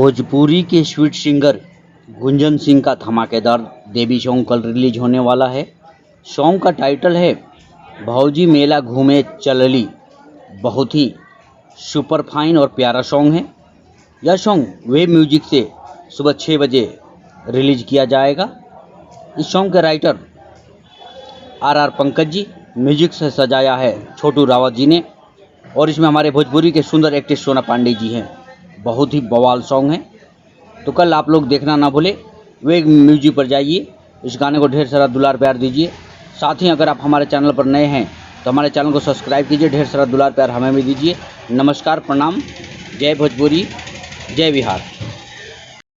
भोजपुरी के sweet singer गुंजन सिंह का धमाकेदार देवी सॉन्ग कल रिलीज होने वाला है। सॉन्ग का टाइटल है भौजी मेला घूमे चलली। बहुत ही सुपर फाइन और प्यारा सॉन्ग है। यह सॉन्ग वेब म्यूजिक से सुबह 6 बजे रिलीज किया जाएगा। इस सॉन्ग के राइटर आर पंकज जी, म्यूजिक से सजाया है छोटू रावत जी ने, और इसमें हमारे भोजपुरी के सुंदर एक्ट्रेस सोना पांडे जी हैं। बहुत ही बवाल सॉन्ग है, तो कल आप लोग देखना ना भूले। वेब म्यूजिक पर जाइए, इस गाने को ढेर सारा दुलार प्यार दीजिए। साथ ही अगर आप हमारे चैनल पर नए हैं तो हमारे चैनल को सब्सक्राइब कीजिए, ढेर सारा दुलार प्यार हमें भी दीजिए। नमस्कार, प्रणाम, जय भोजपुरी, जय बिहार।